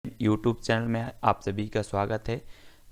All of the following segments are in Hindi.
यूट्यूब चैनल में आप सभी का स्वागत है।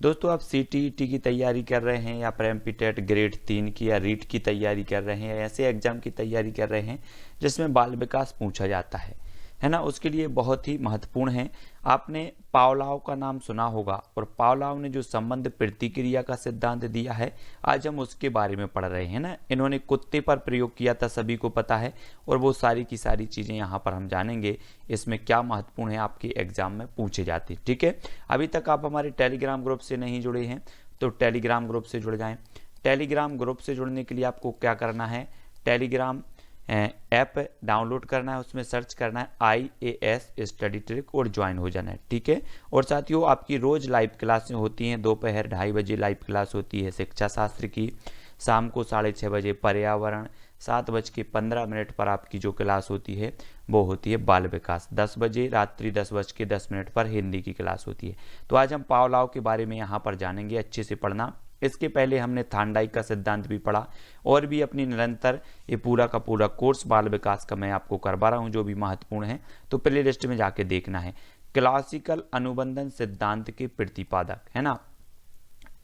दोस्तों, आप सीटीईटी की तैयारी कर रहे हैं या प्रेमपीटेट ग्रेड 3 की या रीट की तैयारी कर रहे हैं या ऐसे एग्जाम की तैयारी कर रहे हैं जिसमें बाल विकास पूछा जाता है ना। उसके लिए बहुत ही महत्वपूर्ण है। आपने पावलोव का नाम सुना होगा और पावलोव ने जो संबंध प्रतिक्रिया का सिद्धांत दिया है, आज हम उसके बारे में पढ़ रहे हैं ना। इन्होंने कुत्ते पर प्रयोग किया था, सभी को पता है, और वो सारी की सारी चीज़ें यहाँ पर हम जानेंगे इसमें क्या महत्वपूर्ण है, आपके एग्जाम में पूछे जाते। ठीक है, अभी तक आप हमारे टेलीग्राम ग्रुप से नहीं जुड़े हैं तो टेलीग्राम ग्रुप से जुड़ जाएं। टेलीग्राम ग्रुप से जुड़ने के लिए आपको क्या करना है, टेलीग्राम ऐप डाउनलोड करना है, उसमें सर्च करना है IAS स्टडी ट्रिक और ज्वाइन हो जाना है। ठीक है, और साथियों, आपकी रोज़ लाइव क्लासें होती हैं। दोपहर 2:30 बजे लाइव क्लास होती है शिक्षा शास्त्र की, शाम को 6:30 बजे पर्यावरण, 7:15 पर आपकी जो क्लास होती है वो होती है बाल विकास, 10 बजे रात्रि 10:10 पर हिंदी की क्लास होती है। तो आज हम पावलोव के बारे में यहाँ पर जानेंगे, अच्छे से पढ़ना। इसके पहले हमने थांडाइक का सिद्धांत भी पढ़ा और भी अपनी निरंतर ये पूरा का पूरा कोर्स बाल विकास का मैं आपको करवा रहा हूँ जो भी महत्वपूर्ण है, तो प्ले लिस्ट में जाके देखना है। क्लासिकल अनुबंधन सिद्धांत के प्रतिपादक है ना,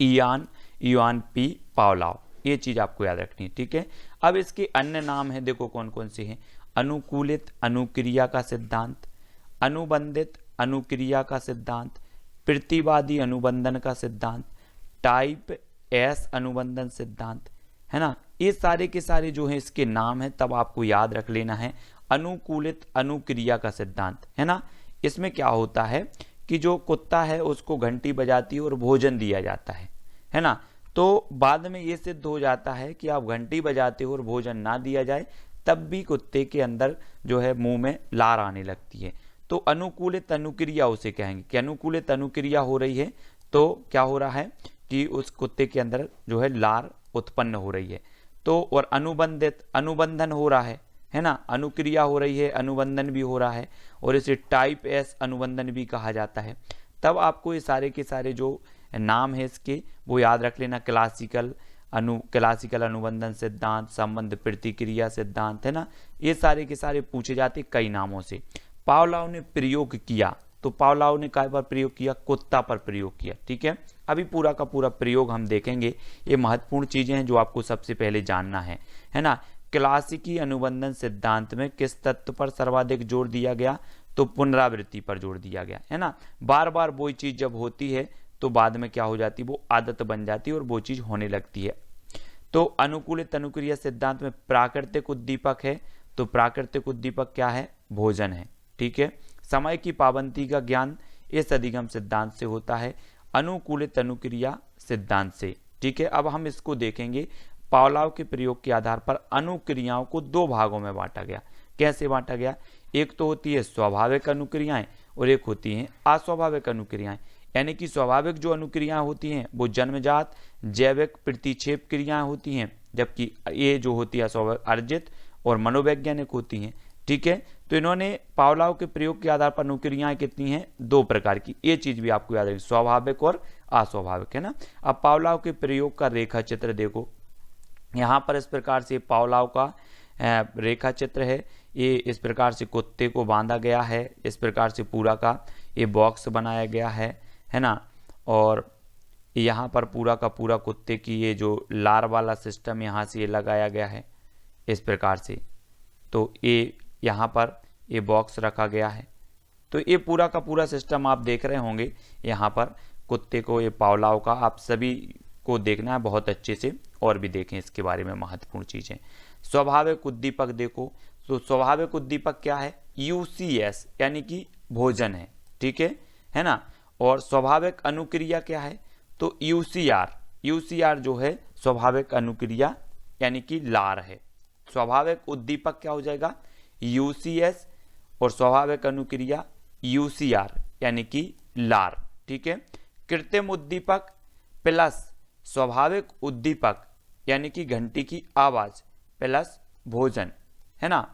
इयान पी पावलोव, ये चीज आपको याद रखनी है। ठीक है, अब इसके अन्य नाम है, देखो कौन कौन से हैं। अनुकूलित अनुक्रिया का सिद्धांत, अनुबंधित अनुक्रिया का सिद्धांत, प्रतिवादी अनुबंधन का सिद्धांत, टाइप एस अनुबंधन सिद्धांत, है ना। ये सारे के सारे जो है इसके नाम है, तब आपको याद रख लेना है। अनुकूलित अनुक्रिया का सिद्धांत है ना, इसमें क्या होता है कि जो कुत्ता है उसको घंटी बजाती है और भोजन दिया जाता है ना। तो बाद में ये सिद्ध हो जाता है कि आप घंटी बजाते हो और भोजन ना दिया जाए तब भी कुत्ते के अंदर जो है मुंह में लार आने लगती है। तो अनुकूलित अनुक्रिया उसे कहेंगे कि अनुकूलित अनुक्रिया हो रही है, तो क्या हो रहा है कि उस कुत्ते के अंदर जो है लार उत्पन्न हो रही है। तो और अनुबंधित अनुबंधन हो रहा है ना, अनुक्रिया हो रही है, अनुबंधन भी हो रहा है, और इसे टाइप एस अनुबंधन भी कहा जाता है। तब आपको ये सारे के सारे जो नाम है इसके वो याद रख लेना। क्लासिकल अनुबंधन सिद्धांत, संबंध प्रतिक्रिया सिद्धांत, है ना, ये सारे के सारे पूछे जाते कई नामों से। पावलोव ने प्रयोग किया, तो पावलोव ने काय पर प्रयोग किया, कुत्ता पर प्रयोग किया। ठीक है, अभी पूरा का पूरा प्रयोग हम देखेंगे। ये महत्वपूर्ण चीजें हैं जो आपको सबसे पहले जानना है ना। क्लासिकी अनुबंधन सिद्धांत में किस तत्व पर सर्वाधिक जोर दिया गया, तो पुनरावृत्ति पर जोर दिया गया, है ना। बार बार वही चीज जब होती है तो बाद में क्या हो जाती है, वो आदत बन जाती है और वो चीज होने लगती है। तो अनुकूलित अनुक्रिया सिद्धांत में प्राकृतिक उद्दीपक है, तो प्राकृतिक उद्दीपक क्या है, भोजन है। ठीक है, समय की पाबंदी का ज्ञान इस अधिगम सिद्धांत से होता है, अनुकूलित अनुक्रिया सिद्धांत से। ठीक है, अब हम इसको देखेंगे। पावलोव के प्रयोग के आधार पर अनुक्रियाओं को दो भागों में बांटा गया। कैसे बांटा गया, एक तो होती है स्वाभाविक अनुक्रियाएं और एक होती हैं अस्वाभाविक अनुक्रियाएं। यानी कि स्वाभाविक जो अनुक्रियाएं होती हैं वो जन्मजात जैविक प्रतिक्षेप क्रियाएं होती हैं, जबकि ये जो होती है अस्वाभाविक अर्जित और मनोवैज्ञानिक होती हैं। ठीक है, तो इन्होंने पावलोव के प्रयोग के आधार पर अनुक्रियाएं कितनी हैं, दो प्रकार की। ये चीज भी आपको याद रखनी, स्वाभाविक और अस्वाभाविक, है ना। अब पावलोव के प्रयोग का रेखा चित्र देखो, यहाँ पर इस प्रकार से पावलोव का रेखा चित्र है। ये इस प्रकार से कुत्ते को बांधा गया है, इस प्रकार से पूरा का ये बॉक्स बनाया गया है ना। और यहाँ पर पूरा का पूरा कुत्ते की ये जो लार वाला सिस्टम यहाँ से ये लगाया गया है इस प्रकार से। तो ये यहाँ पर ये बॉक्स रखा गया है। तो ये पूरा का पूरा सिस्टम आप देख रहे होंगे यहाँ पर कुत्ते को, ये पावलोव का आप सभी को देखना है बहुत अच्छे से, और भी देखें इसके बारे में महत्वपूर्ण चीजें। स्वाभाविक उद्दीपक देखो, तो स्वाभाविक उद्दीपक क्या है, UCS यानी कि भोजन है। ठीक है ना। और स्वाभाविक अनुक्रिया क्या है, तो UCR जो है स्वाभाविक अनुक्रिया यानी कि लार है। स्वाभाविक उद्दीपक क्या हो जाएगा, UCS, और स्वाभाविक अनुक्रिया UCR यानी कि लार। ठीक है, कृत्रिम उद्दीपक प्लस स्वाभाविक उद्दीपक यानी कि घंटी की आवाज प्लस भोजन, है ना,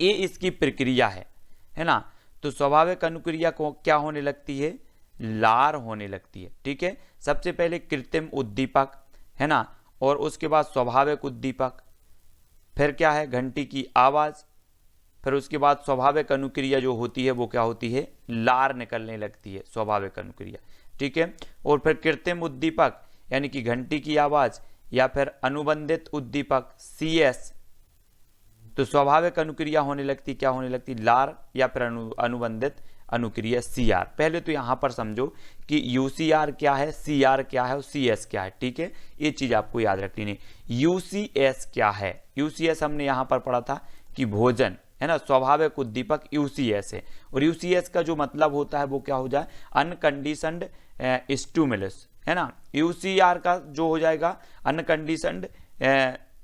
ये इसकी प्रक्रिया है ना। तो स्वाभाविक अनुक्रिया को क्या होने लगती है, लार होने लगती है। ठीक है, सबसे पहले कृत्रिम उद्दीपक, है ना, और उसके बाद स्वाभाविक उद्दीपक, फिर क्या है, घंटी की आवाज, फिर उसके बाद स्वाभाविक अनुक्रिया जो होती है वो क्या होती है, लार निकलने लगती है, स्वाभाविक अनुक्रिया, ठीक है। और फिर कृत्रिम उद्दीपक यानी कि घंटी की आवाज या फिर अनुबंधित उद्दीपक CS, तो स्वाभाविक अनुक्रिया होने लगती, क्या होने लगती, लार, या फिर अनुबंधित अनुक्रिया CR। पहले तो यहां पर समझो कि UCR क्या है, CR क्या है और CS क्या है, ठीक है, ये चीज आपको याद रखनी नहीं। UCS क्या है, UCS हमने यहां पर पढ़ा था कि भोजन, है ना, स्वाभाविक उद्दीपक UCS है। और UCS का जो मतलब होता है वो क्या हो जाए, अनकंडीशनड स्टिमुलस, है ना। UCR का जो हो जाएगा अनकंडीशनड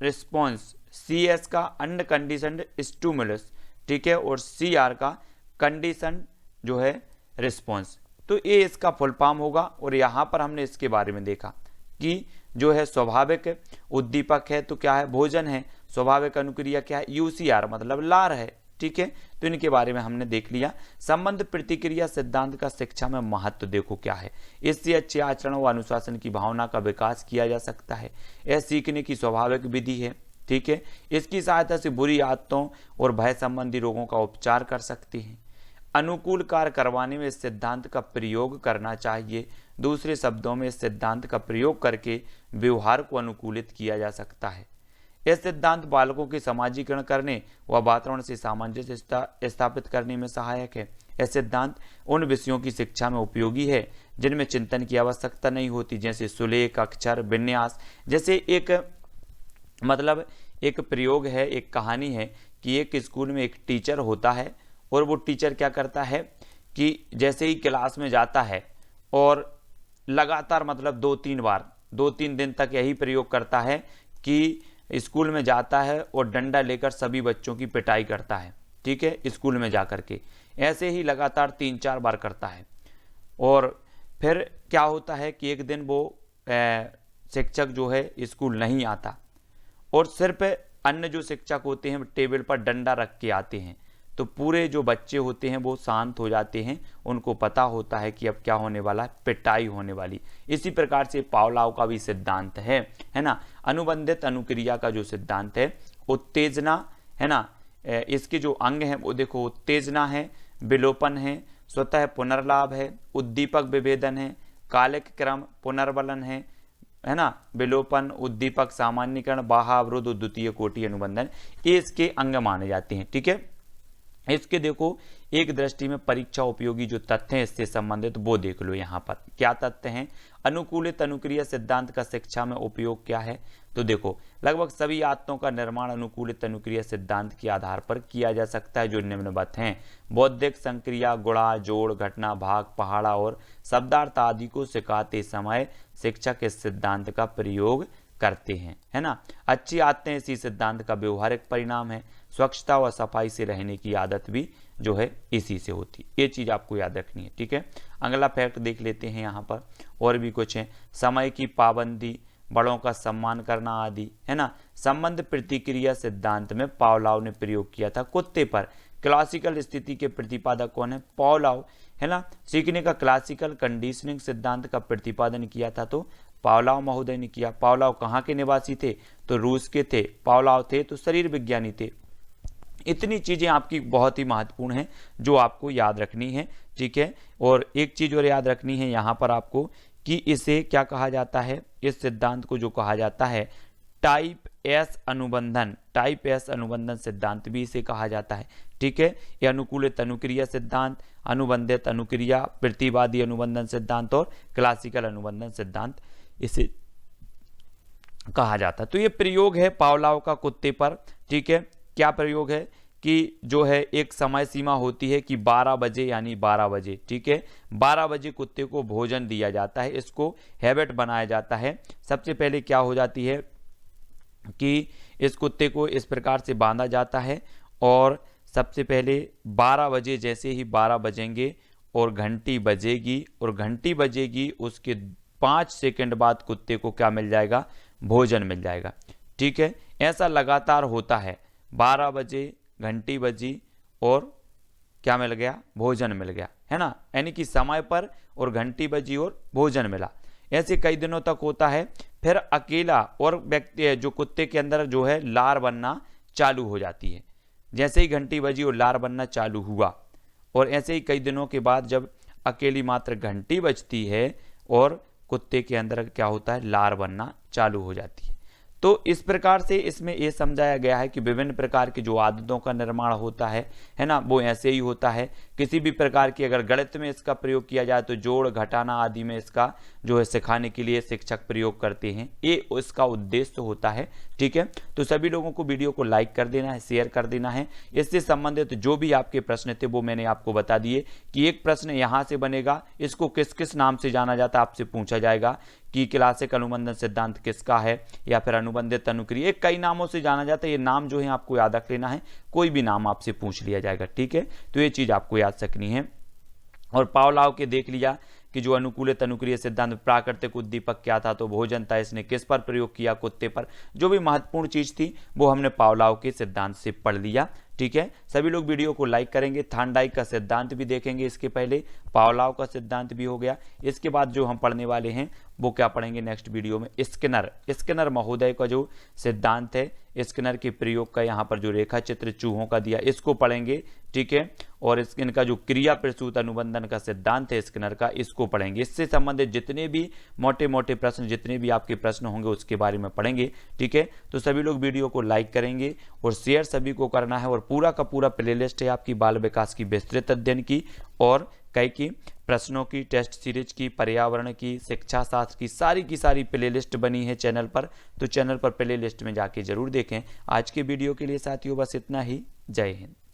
रिस्पॉन्स, CS का अनकंडीशनड स्टिमुलस, ठीक है, और CR का कंडीशन जो है रिस्पॉन्स। तो ये इसका फुल फॉर्म होगा। और यहाँ पर हमने इसके बारे में देखा कि जो है स्वाभाविक उद्दीपक है तो क्या है, भोजन है, स्वाभाविक अनुक्रिया क्या है, UCR मतलब लार है, ठीक है। तो इनके बारे में हमने देख लिया। संबंध प्रतिक्रिया सिद्धांत का शिक्षा में महत्व देखो क्या है, इससे अच्छे आचरण व अनुशासन की भावना का विकास किया जा सकता है। यह सीखने की स्वाभाविक विधि है, ठीक है। इसकी सहायता से बुरी आदतों और भय संबंधी रोगों का उपचार कर सकती हैं। अनुकूल कार्य करवाने में इस सिद्धांत का प्रयोग करना चाहिए। दूसरे शब्दों में इस सिद्धांत का प्रयोग करके व्यवहार को अनुकूलित किया जा सकता है। यह सिद्धांत बालकों के समाजीकरण करने व वातावरण से सामंजस्य स्थापित करने में सहायक है। यह सिद्धांत उन विषयों की शिक्षा में उपयोगी है जिनमें चिंतन की आवश्यकता नहीं होती, जैसे सुलेख, अक्षर, विन्यास। जैसे एक प्रयोग है, एक कहानी है कि एक स्कूल में एक टीचर होता है और वो टीचर क्या करता है कि जैसे ही क्लास में जाता है और लगातार 2-3 दिन तक यही प्रयोग करता है कि स्कूल में जाता है और डंडा लेकर सभी बच्चों की पिटाई करता है, ठीक है, स्कूल में जाकर के ऐसे ही लगातार 3-4 बार करता है। और फिर क्या होता है कि एक दिन वो शिक्षक जो है स्कूल नहीं आता और सिर्फ अन्य जो शिक्षक होते हैं टेबल पर डंडा रख के आते हैं। तो पूरे जो बच्चे होते हैं वो शांत हो जाते हैं, उनको पता होता है कि अब क्या होने वाला है, पिटाई होने वाली। इसी प्रकार से पावलोव का भी सिद्धांत है ना। अनुबंधित अनुक्रिया का जो सिद्धांत है, उत्तेजना, है ना, इसके जो अंग हैं वो देखो, उत्तेजना है, विलोपन है, स्वतः पुनर्लाभ है, उद्दीपक विभेदन है, कालिक क्रम, पुनर्बलन है ना, विलोपन, उद्दीपक, सामान्यकरण, बाह्य अवरोध, द्वितीय कोटि अनुबंधन, ये इसके अंग माने जाते हैं, ठीक है। इसके देखो एक दृष्टि में परीक्षा उपयोगी जो तथ्य हैं इससे संबंधित वो देख लो। यहाँ पर क्या तथ्य हैं, अनुकूलित अनुक्रिया सिद्धांत का शिक्षा में उपयोग क्या है। तो देखो लगभग सभी आत्तों का निर्माण अनुकूलित अनुक्रिया सिद्धांत के आधार पर किया जा सकता है जो निम्नवत हैं। बौद्धिक संक्रिया, गुणा, जोड़, घटना, भाग, पहाड़ा और शब्दार्थ आदि को सिखाते समय शिक्षक इस सिद्धांत का प्रयोग करते हैं, है ना। अच्छी आदतें इसी सिद्धांत का व्यवहारिक परिणाम है। स्वच्छता व सफाई से रहने की आदत भी जो है इसी से होती, ये चीज आपको याद रखनी है, ठीक है। अगला फैक्ट देख लेते हैं यहाँ पर, और भी कुछ है, समय की पाबंदी, बड़ों का सम्मान करना आदि, है ना। संबंध प्रतिक्रिया सिद्धांत में पावलोव ने प्रयोग किया था कुत्ते पर। क्लासिकल स्थिति के प्रतिपादक कौन है, पावलोव, है ना। सीखने का क्लासिकल कंडीशनिंग सिद्धांत का प्रतिपादन किया था तो पावलोव महोदय ने किया। पावलोव कहाँ के निवासी थे, तो रूस के थे। पावलोव थे तो शरीर विज्ञानी थे। इतनी चीजें आपकी बहुत ही महत्वपूर्ण हैं जो आपको याद रखनी है, ठीक है। और एक चीज और याद रखनी है यहाँ पर आपको कि इसे क्या कहा जाता है, इस सिद्धांत को जो कहा जाता है टाइप एस अनुबंधन सिद्धांत भी इसे कहा जाता है, ठीक है। ये अनुकूलित अनुक्रिया सिद्धांत, अनुबंधित अनुक्रिया, प्रतिवादी अनुबंधन सिद्धांत और क्लासिकल अनुबंधन सिद्धांत इसे कहा जाता है। तो ये प्रयोग है पावलोव का कुत्ते पर, ठीक है। क्या प्रयोग है कि जो है एक समय सीमा होती है कि 12 बजे, यानी 12 बजे, ठीक है, 12 बजे कुत्ते को भोजन दिया जाता है। इसको हैबिट बनाया जाता है। सबसे पहले क्या हो जाती है कि इस कुत्ते को इस प्रकार से बांधा जाता है और सबसे पहले 12 बजे, जैसे ही 12 बजेंगे और घंटी बजेगी उसके 5 सेकंड बाद कुत्ते को क्या मिल जाएगा, भोजन मिल जाएगा, ठीक है। ऐसा लगातार होता है, 12 बजे, घंटी बजी और क्या मिल गया, भोजन मिल गया, है ना। यानी कि समय पर और घंटी बजी और भोजन मिला। ऐसे कई दिनों तक होता है। फिर अकेला और व्यक्ति जो कुत्ते के अंदर जो है लार बनना चालू हो जाती है। जैसे ही घंटी बजी और लार बनना चालू हुआ, और ऐसे ही कई दिनों के बाद जब अकेली मात्र घंटी बजती है और कुत्ते के अंदर क्या होता है, लार बनना चालू हो जाती है। तो इस प्रकार से इसमें यह समझाया गया है कि विभिन्न प्रकार की जो आदतों का निर्माण होता है ना, वो ऐसे ही होता है। किसी भी प्रकार की अगर गणित में इसका प्रयोग किया जाए तो जोड़ घटाना आदि में इसका जो है सिखाने के लिए शिक्षक प्रयोग करते हैं, ये इसका उद्देश्य होता है। ठीक है, तो सभी लोगों को वीडियो को लाइक कर देना है, शेयर कर देना है। इससे संबंधित जो भी आपके प्रश्न थे वो मैंने आपको बता दिए कि एक प्रश्न यहाँ से बनेगा, इसको किस किस नाम से जाना जाता है आपसे पूछा जाएगा कि क्लासिक अनुबंधन सिद्धांत किसका है, या फिर अनुबंधित अनुक्रिया, कई नामों से जाना जाता है। ये नाम जो है आपको याद रख लेना है, कोई भी नाम आपसे पूछ लिया जाएगा। ठीक है, तो ये चीज आपको याद रखनी है। और पावलोव के देख लिया कि जो अनुकूलित अनुक्रिय सिद्धांत, प्राकृतिक उद्दीपक क्या था, तो भोजन था, इसने किस पर प्रयोग किया, कुत्ते पर। जो भी महत्वपूर्ण चीज थी वो हमने पावलोव के सिद्धांत से पढ़ लिया। ठीक है, सभी लोग वीडियो को लाइक करेंगे। थार्नडाइक का सिद्धांत भी देखेंगे, इसके पहले पावलोव का सिद्धांत भी हो गया। इसके बाद जो हम पढ़ने वाले हैं वो क्या पढ़ेंगे नेक्स्ट वीडियो में, स्किनर महोदय का जो सिद्धांत है, स्किनर के प्रयोग का यहाँ पर जो रेखा चित्र चूहों का दिया, इसको पढ़ेंगे। ठीक है, और इनका जो क्रिया प्रसूत अनुबंधन का सिद्धांत है स्किनर का, इसको पढ़ेंगे। इससे संबंधित जितने भी मोटे मोटे प्रश्न, जितने भी आपके प्रश्न होंगे उसके बारे में पढ़ेंगे। ठीक है, तो सभी लोग वीडियो को लाइक करेंगे और शेयर सभी को करना है। और पूरा का पूरा प्लेलिस्ट है आपकी बाल विकास की विस्तृत अध्ययन की और कई की प्रश्नों की, टेस्ट सीरीज की, पर्यावरण की, शिक्षा शास्त्र की सारी प्लेलिस्ट बनी है चैनल पर। तो चैनल पर प्लेलिस्ट में जाके जरूर देखें। आज के वीडियो के लिए साथियों बस इतना ही। जय हिंद।